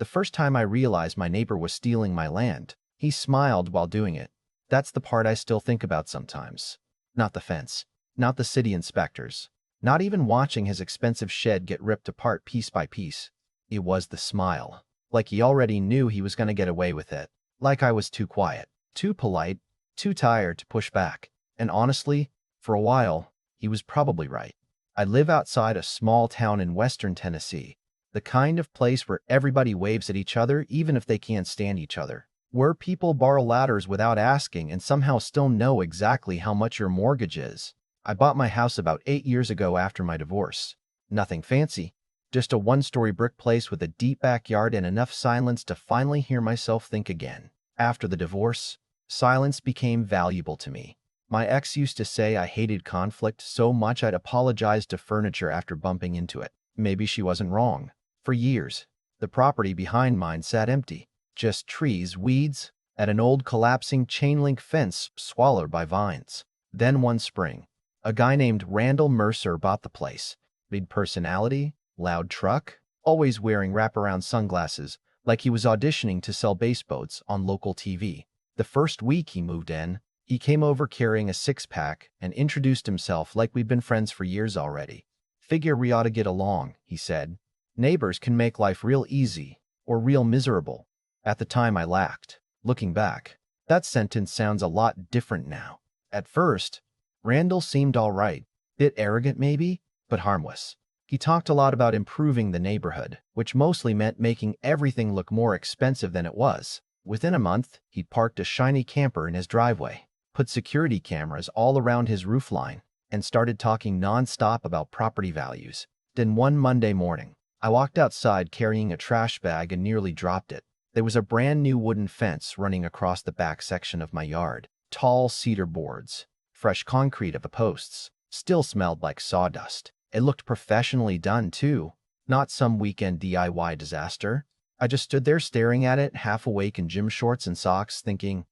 The first time I realized my neighbor was stealing my land, he smiled while doing it. That's the part I still think about sometimes. Not the fence, not the city inspectors, not even watching his expensive shed get ripped apart piece by piece. It was the smile. Like he already knew he was going to get away with it. Like I was too quiet, too polite, too tired to push back. And honestly, for a while, he was probably right. I live outside a small town in western Tennessee, the kind of place where everybody waves at each other even if they can't stand each other, where people borrow ladders without asking and somehow still know exactly how much your mortgage is. I bought my house about 8 years ago after my divorce. Nothing fancy, just a one-story brick place with a deep backyard and enough silence to finally hear myself think again. After the divorce, silence became valuable to me. My ex used to say I hated conflict so much I'd apologize to furniture after bumping into it. Maybe she wasn't wrong. For years, the property behind mine sat empty. Just trees, weeds, and an old collapsing chain-link fence swallowed by vines. Then one spring, a guy named Randall Mercer bought the place. Big personality, loud truck, always wearing wraparound sunglasses, like he was auditioning to sell bass boats on local TV. The first week he moved in, he came over carrying a six-pack and introduced himself like we'd been friends for years already. "Figure we ought to get along," he said. "Neighbors can make life real easy or real miserable." At the time I laughed. Looking back, that sentence sounds a lot different now. At first, Randall seemed all right. Bit arrogant maybe, but harmless. He talked a lot about improving the neighborhood, which mostly meant making everything look more expensive than it was. Within a month, he'd parked a shiny camper in his driveway, put security cameras all around his roofline, and started talking non-stop about property values. Then one Monday morning, I walked outside carrying a trash bag and nearly dropped it. There was a brand new wooden fence running across the back section of my yard. Tall cedar boards, fresh concrete of the posts, still smelled like sawdust. It looked professionally done too, not some weekend DIY disaster. I just stood there staring at it, half awake in gym shorts and socks, thinking,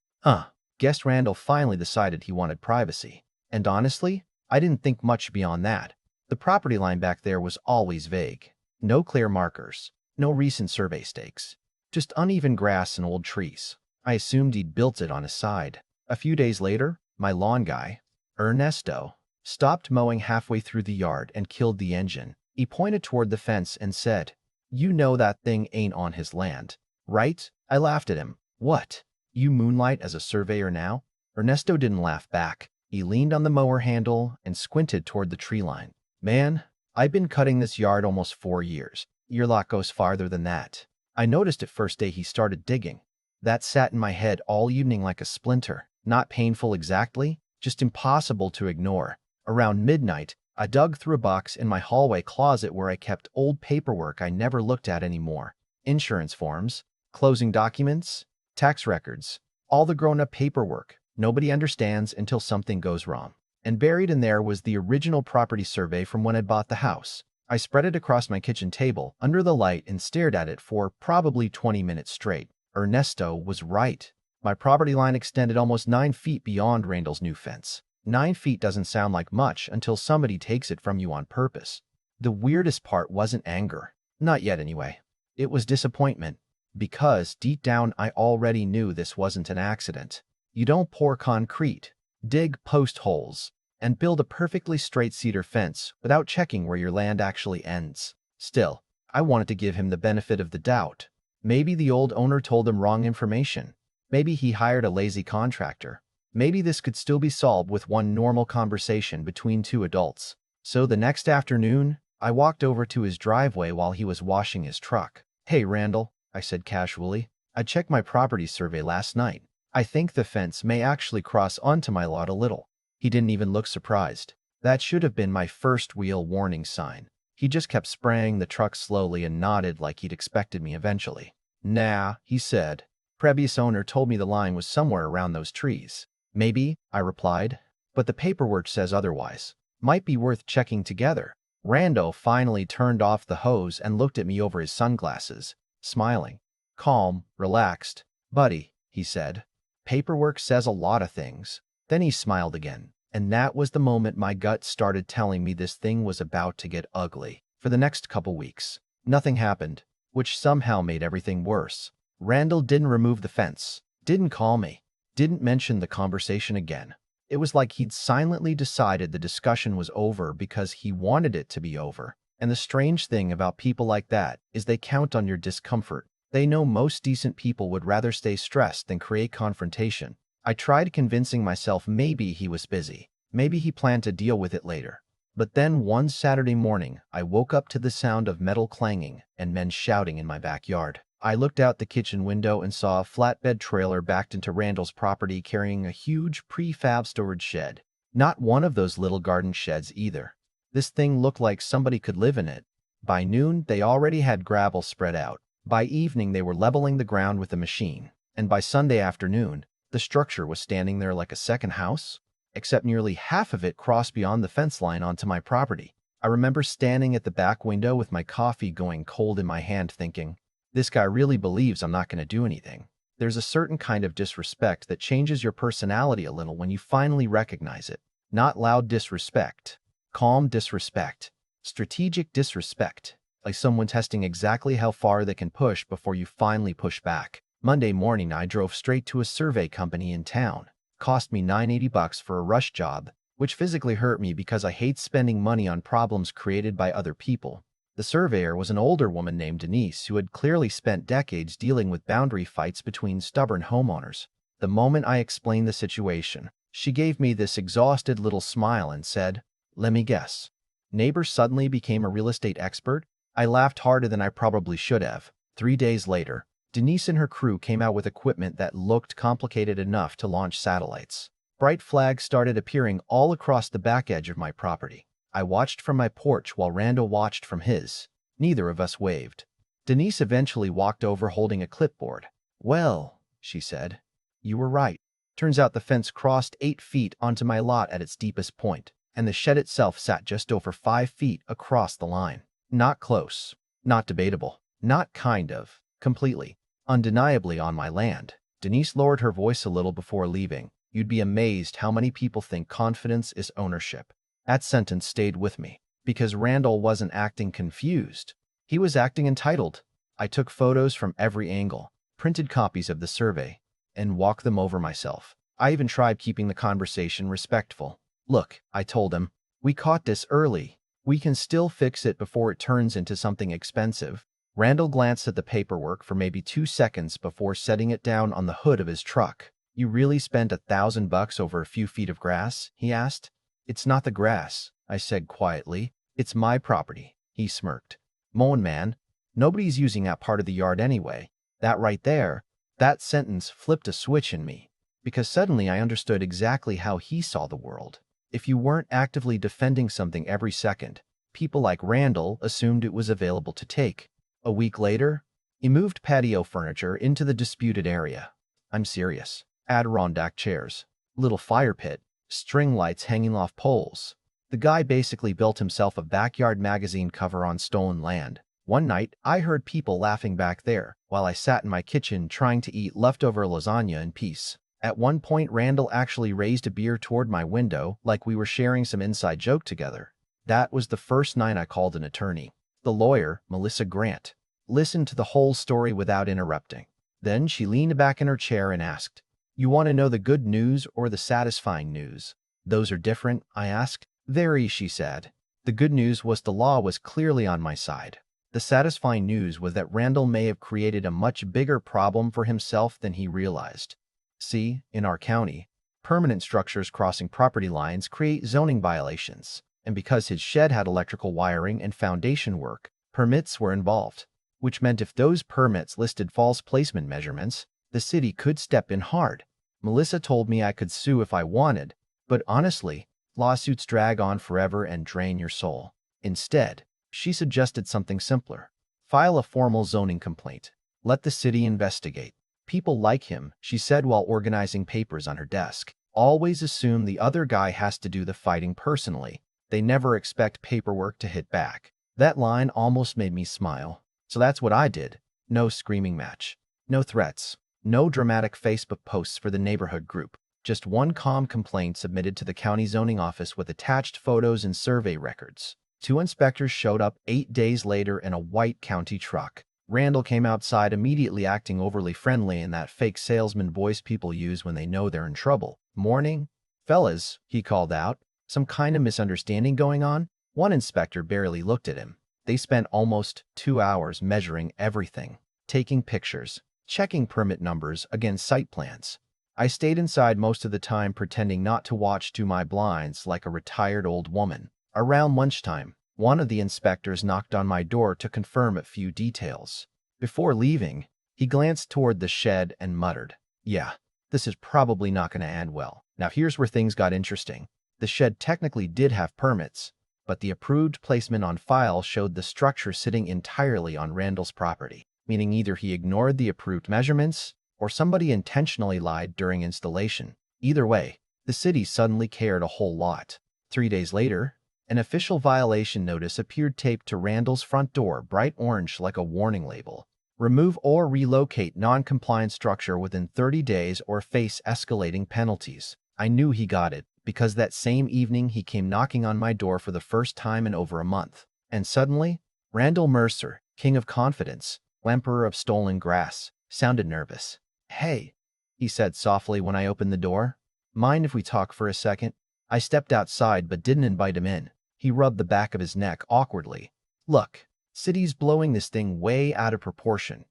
guess Randall finally decided he wanted privacy. And honestly, I didn't think much beyond that. The property line back there was always vague. No clear markers, no recent survey stakes, just uneven grass and old trees. I assumed he'd built it on his side. A few days later, my lawn guy, Ernesto, stopped mowing halfway through the yard and killed the engine. He pointed toward the fence and said, "You know that thing ain't on his land, right?" I laughed at him. "What? You moonlight as a surveyor now?" Ernesto didn't laugh back. He leaned on the mower handle and squinted toward the tree line. "Man, I've been cutting this yard almost 4 years. Your lot goes farther than that." I noticed it first day he started digging. That sat in my head all evening like a splinter. Not painful exactly, just impossible to ignore. Around midnight, I dug through a box in my hallway closet where I kept old paperwork I never looked at anymore. Insurance forms, closing documents, tax records, all the grown-up paperwork nobody understands until something goes wrong. And buried in there was the original property survey from when I bought the house. I spread it across my kitchen table under the light and stared at it for probably 20 minutes straight. Ernesto was right. My property line extended almost 9 feet beyond Randall's new fence. 9 feet doesn't sound like much until somebody takes it from you on purpose. The weirdest part wasn't anger. Not yet anyway. It was disappointment. Because deep down I already knew this wasn't an accident. You don't pour concrete, dig post holes, and build a perfectly straight cedar fence without checking where your land actually ends. Still, I wanted to give him the benefit of the doubt. Maybe the old owner told him wrong information. Maybe he hired a lazy contractor. Maybe this could still be solved with one normal conversation between two adults. So the next afternoon, I walked over to his driveway while he was washing his truck. "Hey, Randall," I said casually. "I checked my property survey last night. I think the fence may actually cross onto my lot a little." He didn't even look surprised. That should have been my first real warning sign. He just kept spraying the truck slowly and nodded like he'd expected me eventually. "Nah," he said. "Previous owner told me the line was somewhere around those trees." "Maybe," I replied, "but the paperwork says otherwise. Might be worth checking together." Rando finally turned off the hose and looked at me over his sunglasses, smiling. Calm, relaxed. "Buddy," he said, "paperwork says a lot of things." Then he smiled again, and that was the moment my gut started telling me this thing was about to get ugly. For the next couple weeks, nothing happened. which somehow made everything worse. Randall didn't remove the fence, didn't call me, didn't mention the conversation again. It was like he'd silently decided the discussion was over because he wanted it to be over. And the strange thing about people like that is they count on your discomfort. They know most decent people would rather stay stressed than create confrontation. I tried convincing myself maybe he was busy. Maybe he planned to deal with it later. But then one Saturday morning, I woke up to the sound of metal clanging and men shouting in my backyard. I looked out the kitchen window and saw a flatbed trailer backed into Randall's property carrying a huge prefab storage shed. Not one of those little garden sheds either. This thing looked like somebody could live in it. By noon, they already had gravel spread out. By evening, they were leveling the ground with a machine. And by Sunday afternoon, the structure was standing there like a second house, except nearly half of it crossed beyond the fence line onto my property. I remember standing at the back window with my coffee going cold in my hand thinking, this guy really believes I'm not going to do anything. There's a certain kind of disrespect that changes your personality a little when you finally recognize it. Not loud disrespect, calm disrespect, strategic disrespect, like someone testing exactly how far they can push before you finally push back. Monday morning, I drove straight to a survey company in town. Cost me $980 for a rush job, which physically hurt me because I hate spending money on problems created by other people. The surveyor was an older woman named Denise who had clearly spent decades dealing with boundary fights between stubborn homeowners. The moment I explained the situation, she gave me this exhausted little smile and said, "Let me guess. Neighbor suddenly became a real estate expert?" I laughed harder than I probably should have. 3 days later, Denise and her crew came out with equipment that looked complicated enough to launch satellites. Bright flags started appearing all across the back edge of my property. I watched from my porch while Randall watched from his. Neither of us waved. Denise eventually walked over holding a clipboard. "Well," she said, "you were right. Turns out the fence crossed 8 feet onto my lot at its deepest point, and the shed itself sat just over 5 feet across the line. Not close, not debatable, not kind of, completely, undeniably on my land." Denise lowered her voice a little before leaving. "You'd be amazed how many people think confidence is ownership." That sentence stayed with me, because Randall wasn't acting confused. He was acting entitled. I took photos from every angle, printed copies of the survey, and walked them over myself. I even tried keeping the conversation respectful. "Look," I told him, "we caught this early. We can still fix it before it turns into something expensive." Randall glanced at the paperwork for maybe 2 seconds before setting it down on the hood of his truck. "You really spent $1,000 over a few feet of grass?" he asked. "It's not the grass," I said quietly. "It's my property." He smirked. "Moan, man. Nobody's using that part of the yard anyway." That right there, that sentence flipped a switch in me, because suddenly I understood exactly how he saw the world. If you weren't actively defending something every second, people like Randall assumed it was available to take. A week later, he moved patio furniture into the disputed area. I'm serious. Adirondack chairs, little fire pit, string lights hanging off poles. The guy basically built himself a backyard magazine cover on stolen land. One night, I heard people laughing back there while I sat in my kitchen trying to eat leftover lasagna in peace. At one point, Randall actually raised a beer toward my window like we were sharing some inside joke together. That was the first night I called an attorney. The lawyer, Melissa Grant, listened to the whole story without interrupting. Then she leaned back in her chair and asked, "You want to know the good news or the satisfying news?" "Those are different," I asked. "Very," she said. The good news was the law was clearly on my side. The satisfying news was that Randall may have created a much bigger problem for himself than he realized. See, in our county, permanent structures crossing property lines create zoning violations, and because his shed had electrical wiring and foundation work, permits were involved, which meant if those permits listed false placement measurements, the city could step in hard. Melissa told me I could sue if I wanted, but honestly, lawsuits drag on forever and drain your soul. Instead, she suggested something simpler. File a formal zoning complaint. Let the city investigate. People like him, she said while organizing papers on her desk, always assume the other guy has to do the fighting personally. They never expect paperwork to hit back. That line almost made me smile. So that's what I did. No screaming match. No threats. No dramatic Facebook posts for the neighborhood group. Just one calm complaint submitted to the county zoning office with attached photos and survey records. 2 inspectors showed up 8 days later in a white county truck. Randall came outside immediately, acting overly friendly in that fake salesman voice people use when they know they're in trouble. "Morning, fellas," he called out. "Some kind of misunderstanding going on?" One inspector barely looked at him. They spent almost 2 hours measuring everything, taking pictures, checking permit numbers against site plans. I stayed inside most of the time, pretending not to watch through my blinds like a retired old woman. Around lunchtime, one of the inspectors knocked on my door to confirm a few details. Before leaving, he glanced toward the shed and muttered, "Yeah, this is probably not going to end well." Now here's where things got interesting. The shed technically did have permits, but the approved placement on file showed the structure sitting entirely on Randall's property, meaning either he ignored the approved measurements or somebody intentionally lied during installation. Either way, the city suddenly cared a whole lot. 3 days later, an official violation notice appeared taped to Randall's front door, bright orange like a warning label. "Remove or relocate non-compliant structure within 30 days or face escalating penalties." I knew he got it, because that same evening he came knocking on my door for the first time in over a month. And suddenly, Randall Mercer, king of confidence, emperor of stolen grass, sounded nervous. "Hey," he said softly when I opened the door. "Mind if we talk for a second?" I stepped outside but didn't invite him in. He rubbed the back of his neck awkwardly. "Look, city's blowing this thing way out of proportion.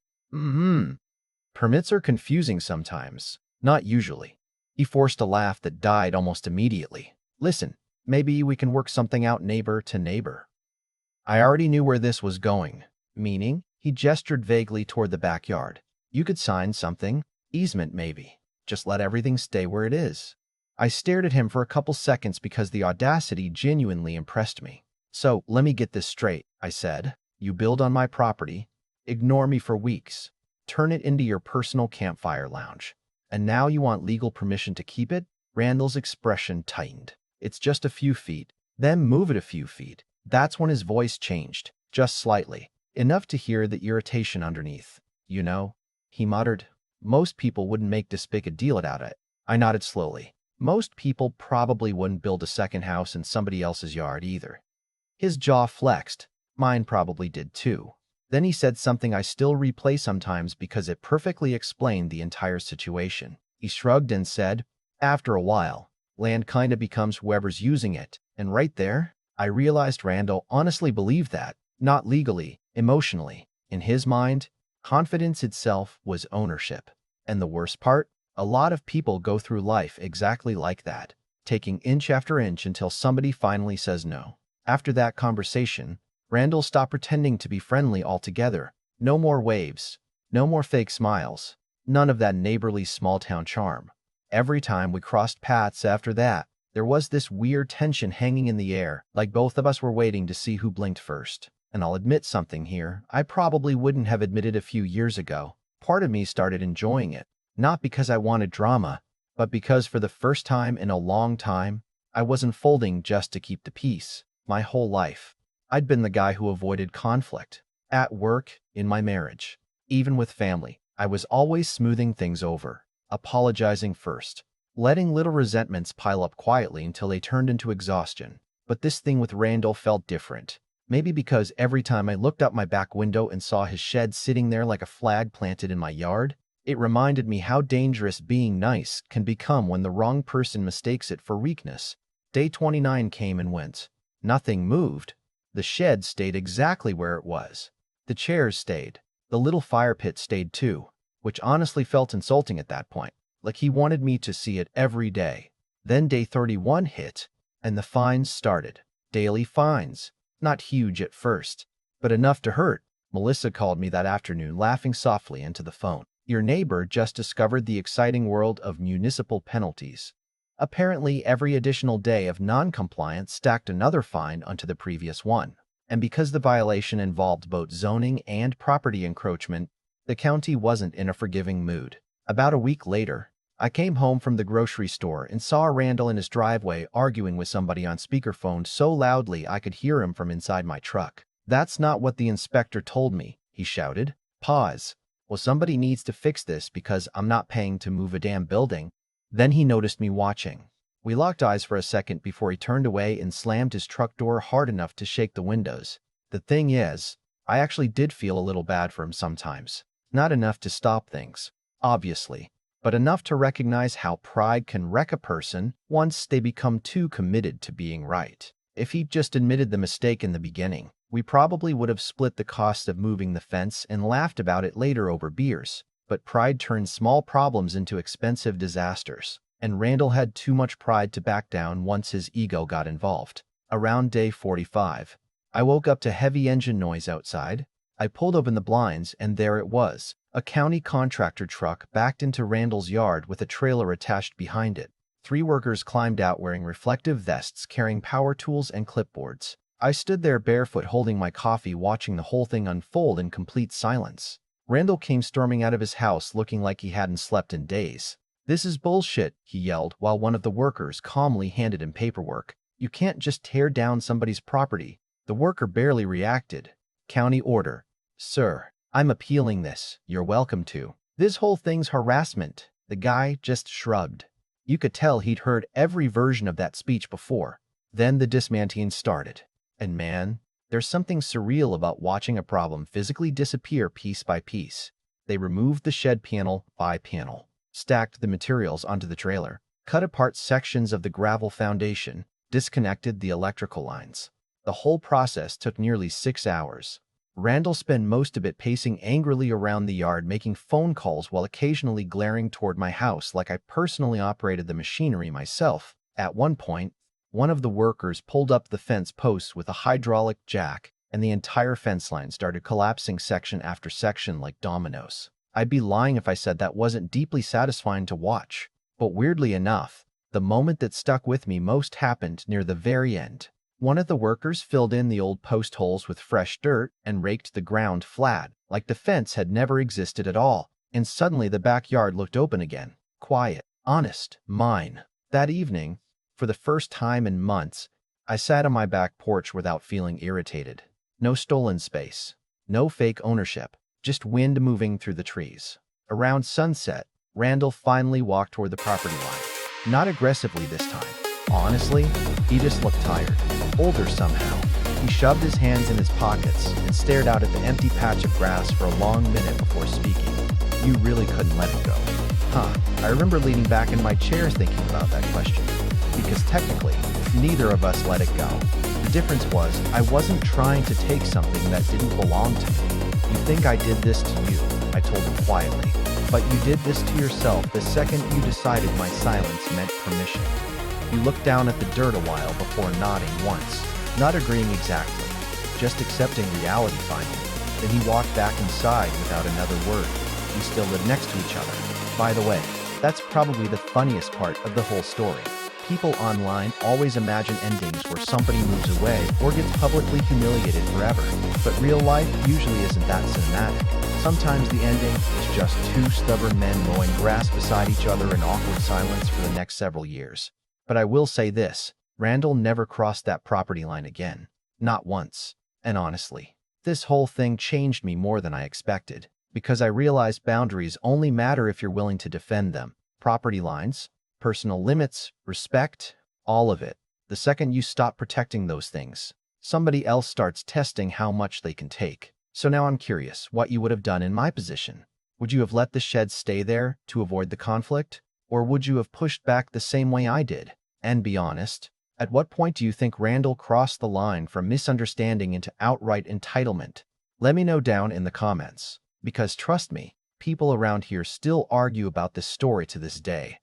Permits are confusing sometimes, not usually." He forced a laugh that died almost immediately. "Listen, maybe we can work something out neighbor to neighbor." I already knew where this was going, meaning he gestured vaguely toward the backyard. "You could sign something, easement maybe. Just let everything stay where it is." I stared at him for a couple seconds because the audacity genuinely impressed me. "So, let me get this straight," I said. "You build on my property, ignore me for weeks, turn it into your personal campfire lounge, and now you want legal permission to keep it?" Randall's expression tightened. "It's just a few feet. Then move it a few feet." That's when his voice changed, just slightly, enough to hear the irritation underneath. "You know," he muttered, "most people wouldn't make this big a deal out of it." I nodded slowly. "Most people probably wouldn't build a second house in somebody else's yard either." His jaw flexed. Mine probably did too. Then he said something I still replay sometimes because it perfectly explained the entire situation. He shrugged and said, "After a while, land kinda becomes whoever's using it." And right there, I realized Randall honestly believed that, not legally, emotionally. In his mind, confidence itself was ownership. And the worst part? A lot of people go through life exactly like that, taking inch after inch until somebody finally says no. After that conversation, Randall stopped pretending to be friendly altogether. No more waves, no more fake smiles, none of that neighborly small-town charm. Every time we crossed paths after that, there was this weird tension hanging in the air, like both of us were waiting to see who blinked first. And I'll admit something here I probably wouldn't have admitted a few years ago. Part of me started enjoying it. Not because I wanted drama, but because for the first time in a long time, I wasn't folding just to keep the peace. My whole life, I'd been the guy who avoided conflict. At work, in my marriage, even with family, I was always smoothing things over, apologizing first, letting little resentments pile up quietly until they turned into exhaustion. But this thing with Randall felt different. Maybe because every time I looked out my back window and saw his shed sitting there like a flag planted in my yard, it reminded me how dangerous being nice can become when the wrong person mistakes it for weakness. Day 29 came and went. Nothing moved. The shed stayed exactly where it was. The chairs stayed. The little fire pit stayed too, which honestly felt insulting at that point, like he wanted me to see it every day. Then day 31 hit, and the fines started. Daily fines. Not huge at first, but enough to hurt. Melissa called me that afternoon, laughing softly into the phone. "Your neighbor just discovered the exciting world of municipal penalties." Apparently, every additional day of non-compliance stacked another fine onto the previous one. And because the violation involved both zoning and property encroachment, the county wasn't in a forgiving mood. About a week later, I came home from the grocery store and saw Randall in his driveway arguing with somebody on speakerphone so loudly I could hear him from inside my truck. "That's not what the inspector told me," he shouted. Pause. "Well, somebody needs to fix this because I'm not paying to move a damn building." Then he noticed me watching. We locked eyes for a second before he turned away and slammed his truck door hard enough to shake the windows. "The thing is," I actually did feel a little bad for him sometimes. Not enough to stop things, obviously, but enough to recognize how pride can wreck a person once they become too committed to being right. If he'd just admitted the mistake in the beginning, we probably would have split the cost of moving the fence and laughed about it later over beers. But pride turns small problems into expensive disasters, and Randall had too much pride to back down once his ego got involved. Around day 45, I woke up to heavy engine noise outside. I pulled open the blinds, and there it was. A county contractor truck backed into Randall's yard with a trailer attached behind it. 3 workers climbed out wearing reflective vests, carrying power tools and clipboards. I stood there barefoot holding my coffee, watching the whole thing unfold in complete silence. Randall came storming out of his house looking like he hadn't slept in days. "This is bullshit," he yelled while one of the workers calmly handed him paperwork. "You can't just tear down somebody's property." The worker barely reacted. "County order. Sir, I'm appealing this. You're welcome to. This whole thing's harassment." The guy just shrugged. You could tell he'd heard every version of that speech before. Then the dismantling started. And man, there's something surreal about watching a problem physically disappear piece by piece. They removed the shed panel by panel, stacked the materials onto the trailer, cut apart sections of the gravel foundation, disconnected the electrical lines. The whole process took nearly 6 hours. Randall spent most of it pacing angrily around the yard, making phone calls while occasionally glaring toward my house like I personally operated the machinery myself. At one point, one of the workers pulled up the fence posts with a hydraulic jack, and the entire fence line started collapsing section after section like dominoes. I'd be lying if I said that wasn't deeply satisfying to watch. But weirdly enough, the moment that stuck with me most happened near the very end. One of the workers filled in the old post holes with fresh dirt and raked the ground flat, like the fence had never existed at all. And suddenly the backyard looked open again. Quiet, honest, mine. That evening, for the first time in months, I sat on my back porch without feeling irritated. No stolen space, no fake ownership, just wind moving through the trees. Around sunset, Randall finally walked toward the property line. Not aggressively this time. Honestly, he just looked tired, older somehow. He shoved his hands in his pockets and stared out at the empty patch of grass for a long minute before speaking. "You really couldn't let it go." Huh. I remember leaning back in my chair thinking about that question. Because technically, neither of us let it go. The difference was, I wasn't trying to take something that didn't belong to me. "You think I did this to you," I told him quietly. "But you did this to yourself the second you decided my silence meant permission." He looked down at the dirt a while before nodding once, not agreeing exactly, just accepting reality finally. Then he walked back inside without another word. We still live next to each other. By the way, that's probably the funniest part of the whole story. People online always imagine endings where somebody moves away or gets publicly humiliated forever, but real life usually isn't that cinematic. Sometimes the ending is just 2 stubborn men mowing grass beside each other in awkward silence for the next several years. But I will say this, Randall never crossed that property line again. Not once. And honestly, this whole thing changed me more than I expected, because I realized boundaries only matter if you're willing to defend them. Property lines, personal limits, respect, all of it. The second you stop protecting those things, somebody else starts testing how much they can take. So now I'm curious what you would have done in my position. Would you have let the shed stay there to avoid the conflict? Or would you have pushed back the same way I did? And be honest, at what point do you think Randall crossed the line from misunderstanding into outright entitlement? Let me know down in the comments. Because trust me, people around here still argue about this story to this day.